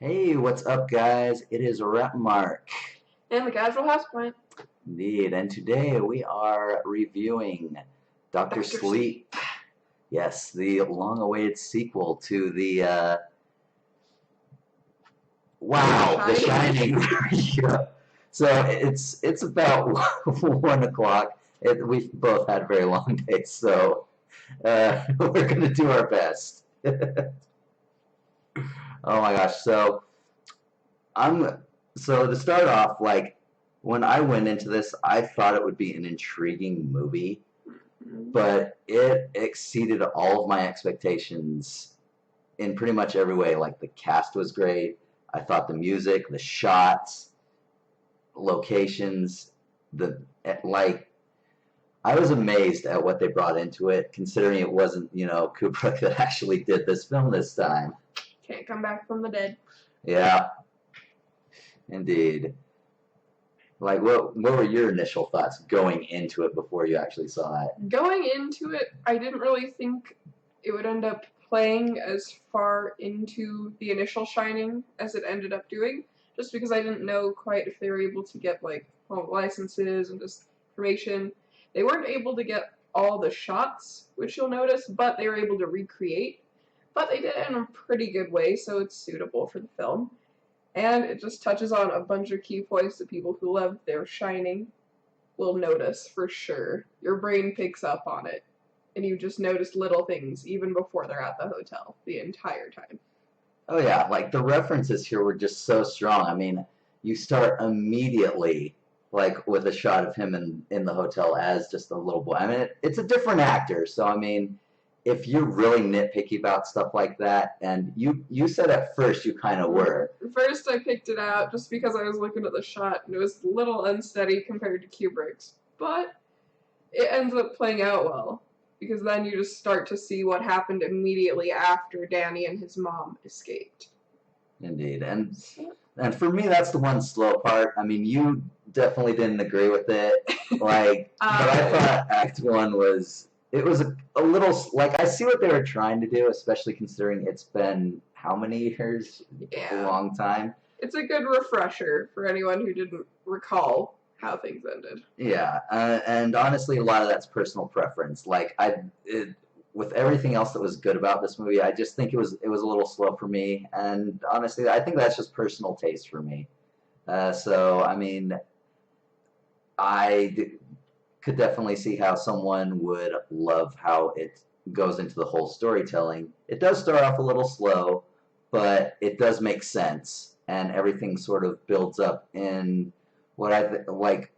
Hey, what's up, guys? It is Rapmark. And the Casual Houseplant. Indeed, and today we are reviewing Doctor Dr. Sleep. Sleep. Yes, the long-awaited sequel to the wow, The Shining. Yeah. So it's about 1 o'clock. We've both had very long days, so we're gonna do our best. Oh my gosh! I'm so to start off, like when I went into this, I thought it would be an intriguing movie, but it exceeded all of my expectations in pretty much every way. Like the cast was great. I thought the music, the shots, locations, the like. I was amazed at what they brought into it, considering it wasn't, Kubrick that actually did this film this time. Can't come back from the dead. Yeah, indeed. Like, what were your initial thoughts going into it before you actually saw it? Going into it, I didn't really think it would end up playing as far into the initial Shining as it ended up doing, just because I didn't know quite if they were able to get, like, all the licenses and just information. They weren't able to get all the shots, which you'll notice, but they were able to recreate. But they did it in a pretty good way, so it's suitable for the film. And it just touches on a bunch of key points that people who love their Shining will notice for sure. Your brain picks up on it, and you just notice little things even before they're at the hotel the entire time. Oh yeah, like the references here were just so strong. I mean, you start immediately like with a shot of him in the hotel as just a little boy. I mean, it's a different actor, so I mean, if you're really nitpicky about stuff like that, and you said at first you kind of were. First, I picked it out just because I was looking at the shot and it was a little unsteady compared to Kubrick's, but it ends up playing out well because then you just start to see what happened immediately after Danny and his mom escaped. Indeed, and for me, that's the one slow part. I mean, you definitely didn't agree with it, like, but I thought Act One was. It was a little like I see what they were trying to do, especially considering it's been how many years? Yeah. A long time. It's a good refresher for anyone who didn't recall how things ended. Yeah, and honestly, a lot of that's personal preference. Like with everything else that was good about this movie, I just think it was a little slow for me, and honestly, I think that's just personal taste for me. So I mean, could definitely see how someone would love how it goes into the whole storytelling. It does start off a little slow, but it does make sense, and everything sort of builds up in what like.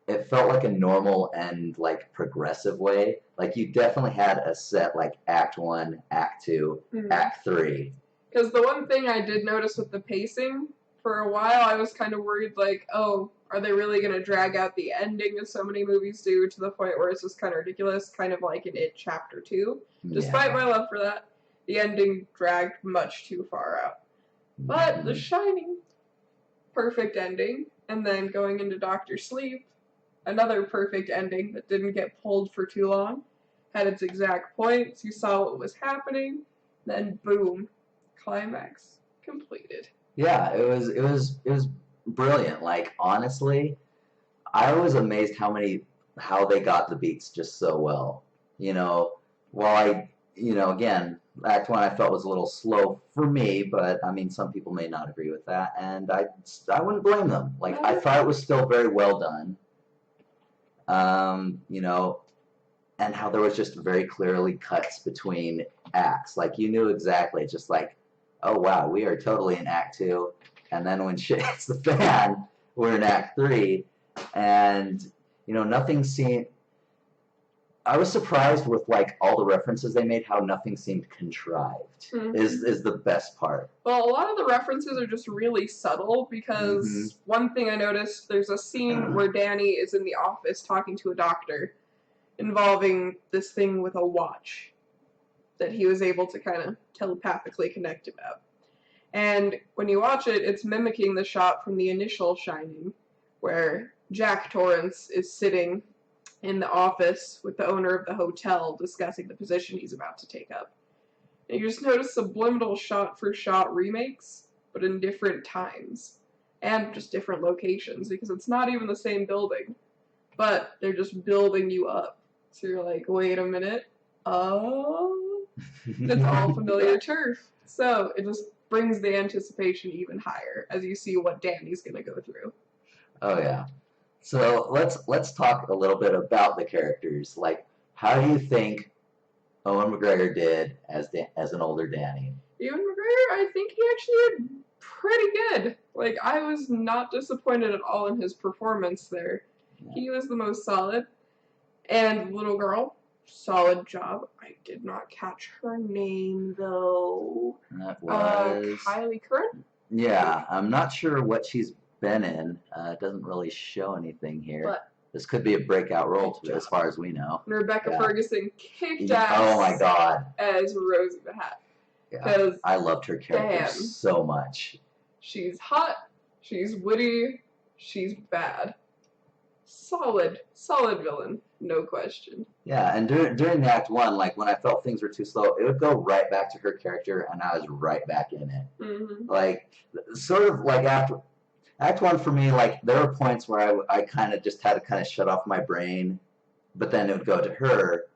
It felt like a normal and like progressive way. Like you definitely had a set like Act One, Act 2, Act 3. Because the one thing I did notice with the pacing, for a while I was kind of worried, like, oh, are they really going to drag out the ending as so many movies do to the point where it's just kind of ridiculous, kind of like in It Chapter 2. Despite my love for that, the ending dragged much too far out. But The Shining, perfect ending. And then going into Doctor Sleep, another perfect ending that didn't get pulled for too long. Had its exact points, you saw what was happening, then boom, climax completed. Yeah, it was brilliant. Like honestly, I was amazed how they got the beats just so well. While again, Act One I felt was a little slow for me, but I mean some people may not agree with that, and I wouldn't blame them. Like I thought it was still very well done. And how there was just very clearly cuts between acts. Like you knew exactly, just like, oh wow, we are totally in Act 2, and then when shit hits the fan, we're in Act 3, and nothing seemed. I was surprised with like all the references they made, how nothing seemed contrived. Is the best part. Well, a lot of the references are just really subtle because one thing I noticed, there's a scene where Danny is in the office talking to a doctor involving this thing with a watch that he was able to kind of telepathically connect about. And when you watch it, it's mimicking the shot from the initial Shining, where Jack Torrance is sitting in the office with the owner of the hotel discussing the position he's about to take up. And you just notice subliminal shot-for-shot remakes, but but in different times and just different locations because it's not even the same building, but they're just building you up. So you're like, wait a minute, oh, it's all familiar turf. So it just brings the anticipation even higher as you see what Danny's gonna go through. Oh yeah. So let's talk a little bit about the characters. Like, how do you think Owen McGregor did as an older Danny? Ewan McGregor, I think he actually did pretty good. Like, I was not disappointed at all in his performance there. Yeah. He was the most solid. And little girl, solid job. I did not catch her name though. That was Kylie Curran? Yeah, I'm not sure what she's been in. It doesn't really show anything here. But this could be a breakout role, as far as we know. Rebecca Ferguson kicked ass. Oh my god. As Rosie the Hat. Yeah, I loved her character so much. She's hot, she's witty, she's bad. Solid villain, no question. Yeah, and during Act 1, like, when I felt things were too slow, it would go right back to her character, and I was right back in it. Mm-hmm. Like, sort of like after Act 1 for me, like, there were points where I kind of just had to kind of shut off my brain, but then it would go to her,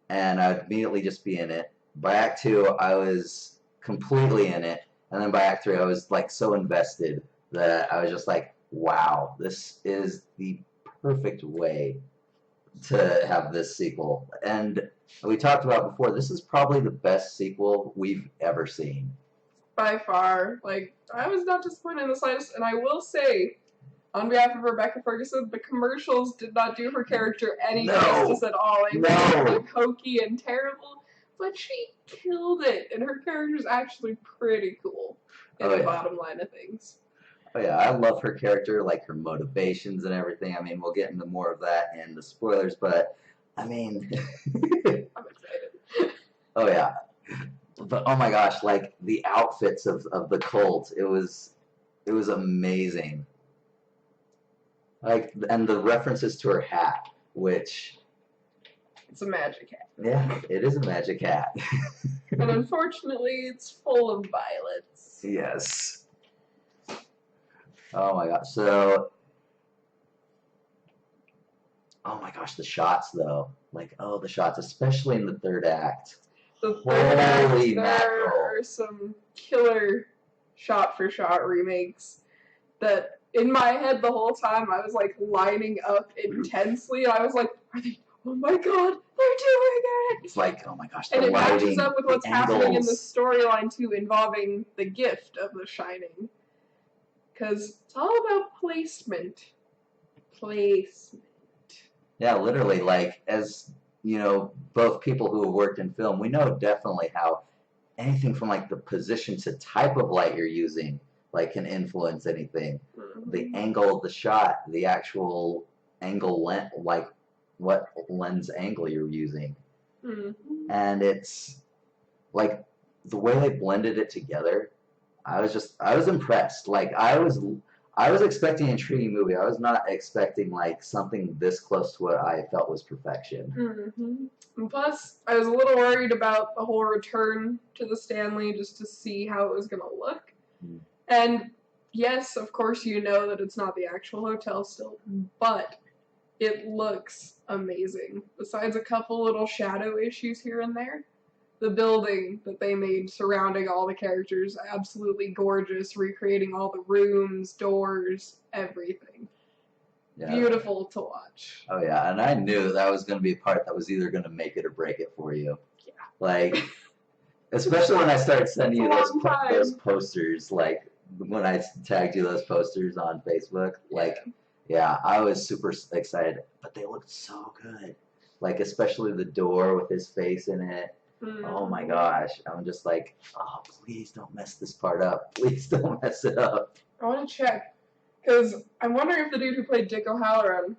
and I would immediately just be in it. By Act 2, I was completely in it, and then by Act 3, I was, like, so invested that I was just like, wow, this is the perfect way to have this sequel. And we talked about before, this is probably the best sequel we've ever seen. By far. Like, I was not disappointed in the slightest, and I will say, on behalf of Rebecca Ferguson, the commercials did not do her character any justice at all. They were hokey and terrible, but she killed it, and her character's actually pretty cool in the bottom line of things. Oh yeah, I love her character, like her motivations and everything. I mean, we'll get into more of that in the spoilers, but I mean, I'm excited. Oh yeah, but oh my gosh, like the outfits of the cult, it was amazing. Like, and the references to her hat, which it's a magic hat. Yeah, it is a magic hat. And unfortunately, it's full of violets. Yes. Oh my gosh. So, oh my gosh, the shots though. Like, oh, the shots, especially in the third act. The third act, there are some killer shot-for-shot remakes that, in my head the whole time, I was like lining up intensely. I was like, are they? Oh my god, they're doing it! It's like, oh my gosh, and it lighting, matches up with what's happening in the storyline too, involving the gift of The Shining. Because it's all about placement. Yeah, literally, like, as, you know, both people who have worked in film, we know definitely how anything from, like, the position to type of light you're using, like, can influence anything. Mm-hmm. The angle of the shot, the actual angle length, like, what lens angle you're using. Mm-hmm. And it's, like, the way they blended it together, I was impressed. Like, I was expecting an intriguing movie. I was not expecting, like, something this close to what I felt was perfection. Mm-hmm. And plus, I was a little worried about the whole return to the Stanley just to see how it was going to look. Mm. And yes, of course, you know that it's not the actual hotel still, but it looks amazing. Besides a couple little shadow issues here and there, the building that they made surrounding all the characters, absolutely gorgeous, recreating all the rooms, doors, everything. Yeah. Beautiful to watch. Oh yeah, and I knew that was going to be a part that was either going to make it or break it for you. Yeah. Like, especially when I started sending you those posters, like, when I tagged you those posters on Facebook, like, yeah, I was super excited, but they looked so good. Like, especially the door with his face in it. Oh my gosh. I'm just like, oh, please don't mess this part up. Please don't mess it up. I want to check, because I'm wondering if the dude who played Dick O'Halloran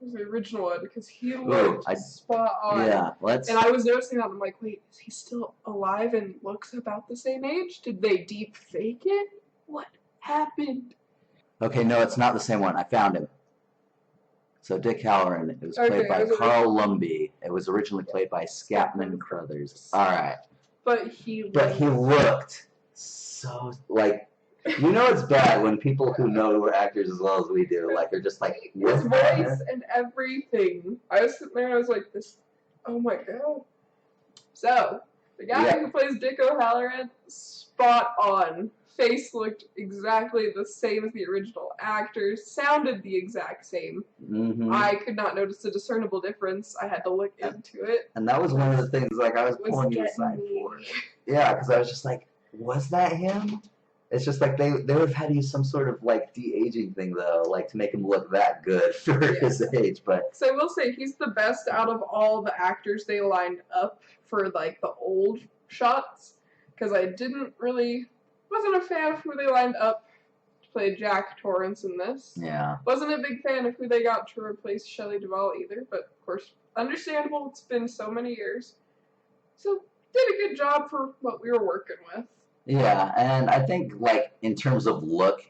was the original one, because he looked spot on. Yeah, and I was noticing that, and I'm like, wait, is he still alive and looks about the same age? Did they deep fake it? What happened? Okay, no, it's not the same one. I found him. So Dick Halloran, it was played by Carl Lumbly. It was originally played by Scatman Crothers. All right. But he looked so, like, You know it's bad when people who know who are actors as well as we do, like, are just like, his what's that? voice and everything. I was sitting there and I was like, this, oh my god. So, the guy who plays Dick O'Halloran, spot on. Face looked exactly the same as the original actor, sounded the exact same. Mm-hmm. I could not notice a discernible difference. I had to look into it. And that was one of the things, like, I was pulling you aside for. Yeah, because I was just like, was that him? It's just like they would have had to use some sort of like de-aging thing though, like to make him look that good for his age. But so I will say he's the best out of all the actors they lined up for like the old shots, because I wasn't a fan of who they lined up to play Jack Torrance in this. Yeah. Wasn't a big fan of who they got to replace Shelley Duvall either, but of course, understandable. It's been so many years. So did a good job for what we were working with. Yeah, and I think like in terms of look,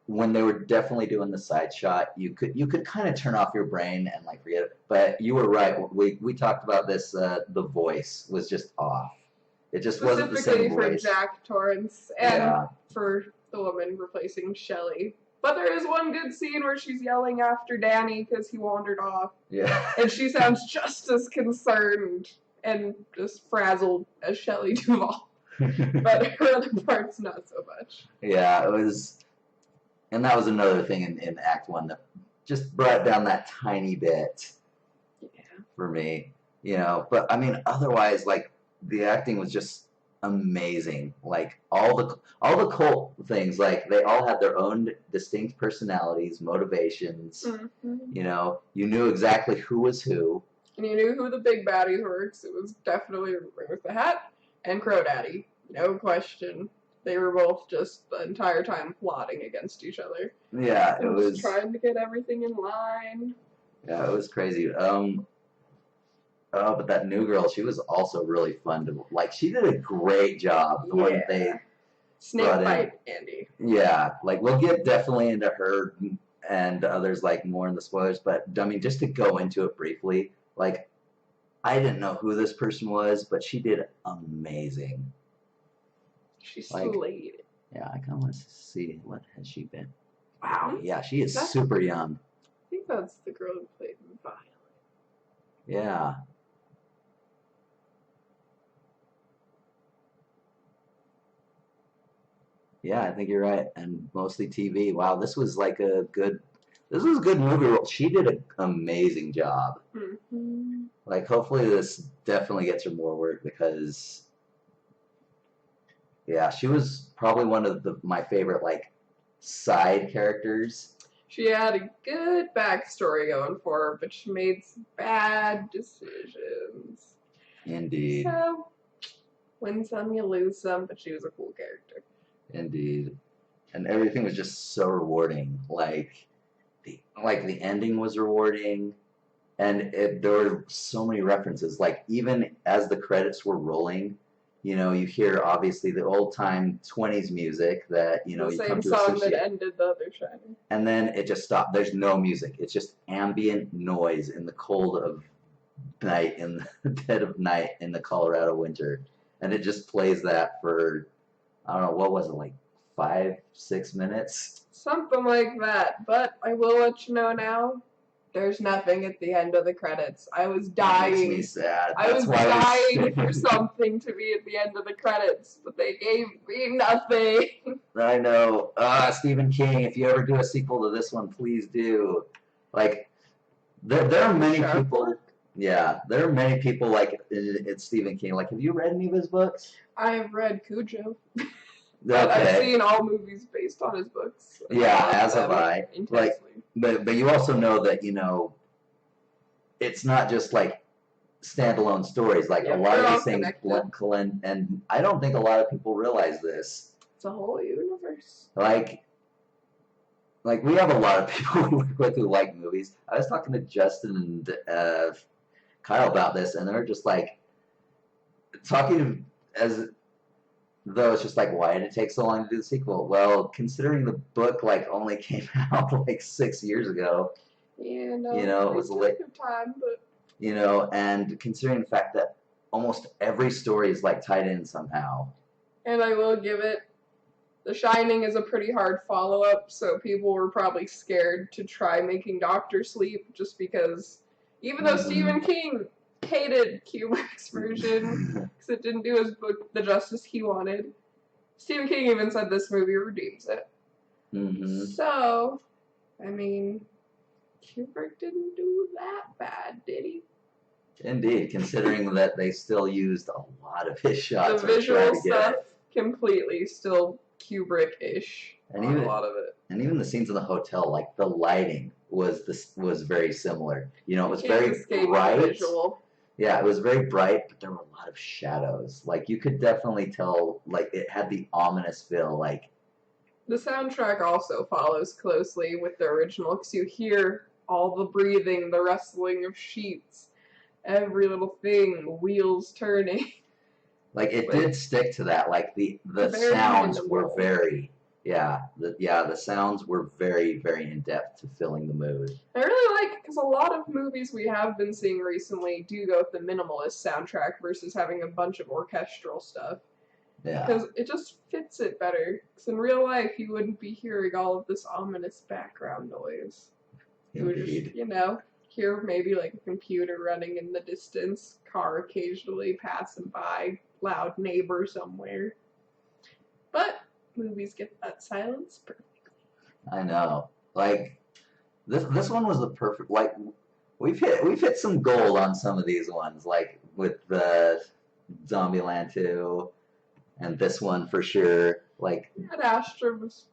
when they were definitely doing the side shot, you could kind of turn off your brain and like forget it. But you were right. We talked about this. The voice was just off. It just wasn't the same voice. Specifically for Jack Torrance and for the woman replacing Shelley. But there is one good scene where she's yelling after Danny because he wandered off. Yeah. And she sounds just as concerned and just frazzled as Shelley Duvall. But her other parts, not so much. Yeah, it was, and that was another thing in Act 1 that just brought down that tiny bit for me, you know. But I mean, otherwise, like the acting was just amazing. Like all the cult things, like they all had their own distinct personalities, motivations. Mm-hmm. You know, you knew exactly who was who, and you knew who the big baddies were. Cause it was definitely Ring with the Hat and Crow Daddy. No question. They were both just the entire time plotting against each other. Yeah, it was trying to get everything in line. Yeah, it was crazy. But that new girl, she was also really fun to like. She did a great job. The one they Snakebite Andy. Yeah, like we'll get definitely into her and others like more in the spoilers. But I mean, just to go into it briefly, like I didn't know who this person was, but she did amazing. She's slayed. Yeah, I kind of want to see what has she been. Wow. Yeah, she is super young. I think that's the girl who played Violet. Yeah. Yeah, I think you're right. And mostly TV. Wow, this was like a good movie. She did an amazing job. Mm-hmm. Like, hopefully this definitely gets her more work because, yeah, she was probably one of my favorite, like, side characters. She had a good backstory going for her, but she made some bad decisions. Indeed. So, win some, you lose some, but she was a cool character. Indeed. And everything was just so rewarding. Like the ending was rewarding. And there were so many references. Like, even as the credits were rolling, you know, you hear, obviously, the old-time 20s music that, you know, you come to associate. The same song that ended The Other Shining. And then it just stopped. There's no music. It's just ambient noise in the cold of night, in the dead of night in the Colorado winter. And it just plays that for, I don't know, what was it, like 5-6 minutes? Something like that. But I will let you know now, there's nothing at the end of the credits. I was dying. That makes me sad. I was dying for something to be at the end of the credits, but they gave me nothing. I know. Stephen King, if you ever do a sequel to this one, please do. Like, there are many people. Yeah, there are many people like it's Stephen King. Like, have you read any of his books? I've read Cujo. Okay. I've seen all movies based on his books. Yeah, as have I. Like, but you also know that, you know, it's not just like standalone stories. Like a lot of these things blend, and I don't think a lot of people realize this. It's a whole universe. Like we have a lot of people we work with who like movies. I was talking to Justin and Kyle about this, and they're just like talking as though it's just like, why did it take so long to do the sequel? Well, considering the book like only came out like 6 years ago, yeah, no, you know, it was a late time, but you know, and considering the fact that almost every story is like tied in somehow. And I will give it The Shining is a pretty hard follow-up, so people were probably scared to try making Doctor Sleep just because, even though Stephen King hated Kubrick's version because it didn't do his book the justice he wanted, Stephen King even said this movie redeems it. So, I mean, Kubrick didn't do that bad, did he? Indeed, considering that they still used a lot of his shots. The visual stuff, completely still Kubrick-ish. And even a lot of it. And even the scenes in the hotel, like the lighting was very similar. You know, it was very bright. Visual. Yeah, it was very bright, but there were a lot of shadows. Like you could definitely tell, like it had the ominous feel. Like the soundtrack also follows closely with the original, because you hear all the breathing, the rustling of sheets, every little thing, wheels turning. Like it did stick to that. Like the sounds were very. The sounds were very, very in-depth to filling the mood. I really like, because a lot of movies we have been seeing recently do go with the minimalist soundtrack versus having a bunch of orchestral stuff. Yeah. Because it just fits it better. Because in real life, you wouldn't be hearing all of this ominous background noise. You would just, hear maybe like a computer running in the distance, car occasionally passing by, loud neighbor somewhere. But movies get that silence perfectly. I know. Like this one was the perfect. Like we've hit some gold on some of these ones, like with the Zombieland 2, and this one for sure. Like Ad Astra was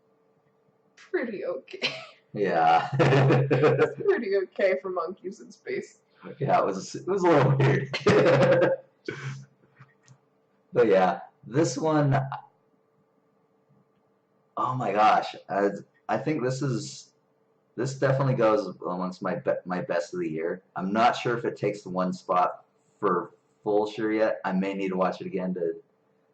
pretty okay. Yeah. It's pretty okay for monkeys in space. Yeah, it was a little weird. But yeah, this one. Oh my gosh, I think this definitely goes amongst my best of the year. I'm not sure if it takes the one spot for full sure yet. I may need to watch it again to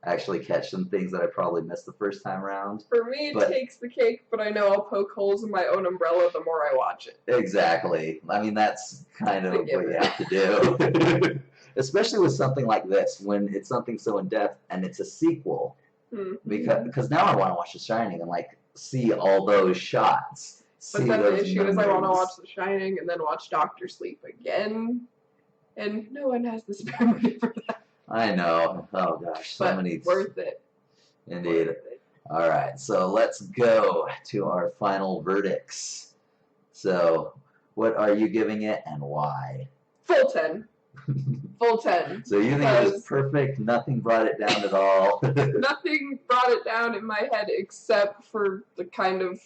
actually catch some things that I probably missed the first time around. For me, it takes the cake, but I know I'll poke holes in my own umbrella the more I watch it. Exactly. I mean, that's kind of what you have to do. Especially with something like this, when it's something so in-depth and it's a sequel. Mm-hmm. Because now I want to watch The Shining and like see all those shots. But then the issue is I want to watch The Shining and then watch Doctor Sleep again, and no one has the spare money for that. I know. Oh gosh, so many. Worth it. Indeed. All right, so let's go to our final verdicts. So, what are you giving it and why? Full 10. Full 10. So you think it was perfect? Nothing brought it down at all? Nothing brought it down in my head except for the kind of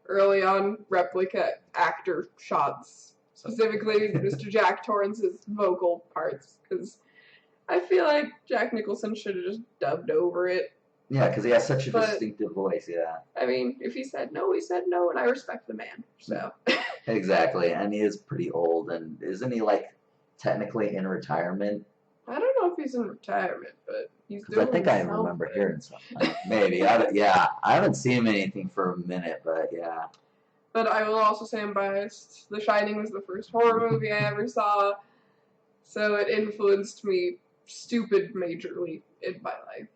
early on replica actor shots. Specifically, Mr. Jack Torrance's vocal parts. Because I feel like Jack Nicholson should have just dubbed over it. Yeah, because he has such a distinctive voice, yeah. I mean, if he said no, he said no, and I respect the man, so. Exactly, and he is pretty old, and isn't he, like, technically in retirement? I don't know if he's in retirement, but he's doing I think I remember hearing something. Maybe. I haven't seen him in anything for a minute, but yeah. But I will also say I'm biased. The Shining was the first horror movie I ever saw, so it influenced me majorly in my life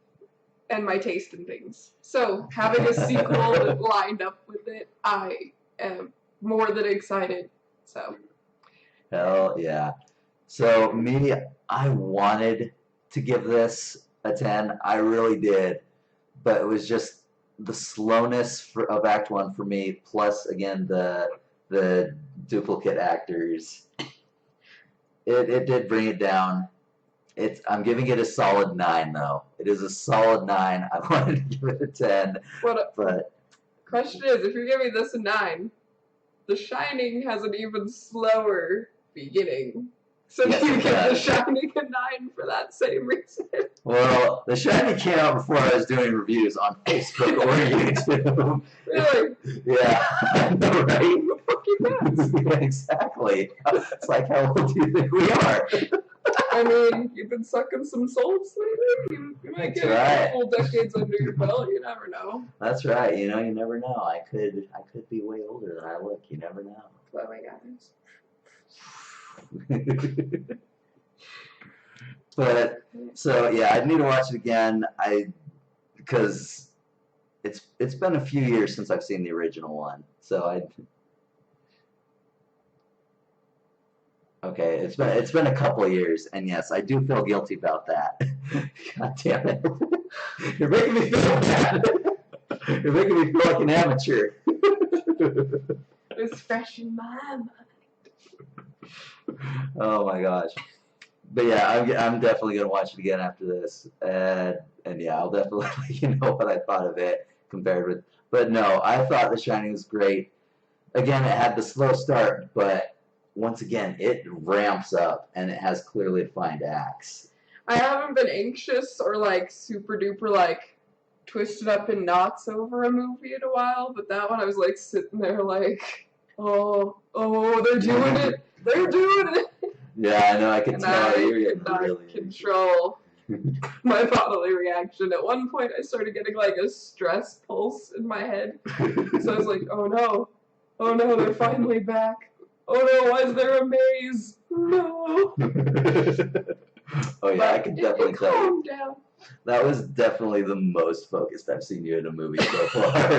and my taste in things. So having a sequel lined up with it, I am more than excited. So. Hell yeah. So me, I wanted to give this a 10. I really did. But it was just the slowness of Act 1 for me, plus, again, the duplicate actors. It did bring it down. I'm giving it a solid 9, though. It is a solid 9. I wanted to give it a 10. But question is, if you're giving this a 9, The Shining has an even slower beginning. So yes, you give The Shining a 9 for that same reason. Well, The Shining came out before I was doing reviews on Facebook or YouTube. Really? Yeah, I know, right? Who the fuck you guys? Yeah, exactly. It's like, how old do you think we are? I mean, you've been sucking some souls lately. You might get a couple decades under your belt. You never know. That's right. You never know. I could be way older than I look. You never know. Oh my gosh. But so yeah, I need to watch it again. Because it's been a few years since I've seen the original one, so okay, it's been a couple of years, and yes, I do feel guilty about that. God damn it! You're making me feel bad. You're making me feel like an amateur. It's fresh in my mind. Oh my gosh. But yeah, I'm definitely gonna watch it again after this, and yeah, I'll definitely let you know what I thought of it compared with. But no, I thought The Shining was great. Again, it had the slow start, but once again, it ramps up and it has clearly defined acts. I haven't been anxious or like super duper like twisted up in knots over a movie in a while, but that one I was like sitting there like, oh, they're doing it, they're doing it. Yeah, I know. I could And tell I you were could getting not really control my bodily reaction. At one point, I started getting like a stress pulse in my head. So I was like, oh no, they're finally back. Oh no, why is there a maze? No. Oh yeah, I can definitely tell you. Down. That was definitely the most focused I've seen you in a movie so far.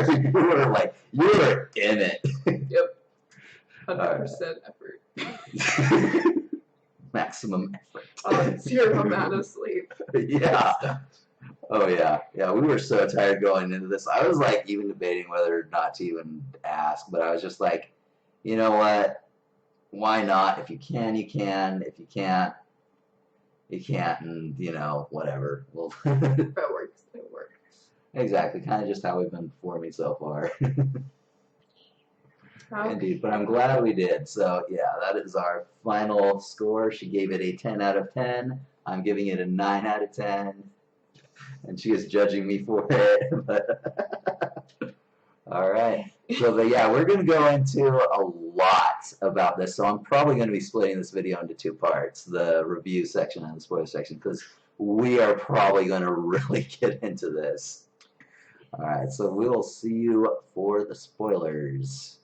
You were in it. Yep. 100% effort. Maximum effort. Zero amount of sleep. Yeah. Oh yeah. Yeah, we were so tired going into this. I was like even debating whether or not to even ask, but I was just like, you know what? Why not? If you can, you can. If you can't, you can't, and you know, whatever. Well, if it works, it works. Exactly, kind of just how we've been performing so far. Okay. Indeed, but I'm glad we did. So yeah, that is our final score. She gave it a 10 out of 10. I'm giving it a 9 out of 10, and she is judging me for it. All right. So, but yeah, we're going to go into a lot about this. So I'm probably going to be splitting this video into two parts, the review section and the spoiler section, because we are probably going to really get into this. All right. So we will see you for the spoilers.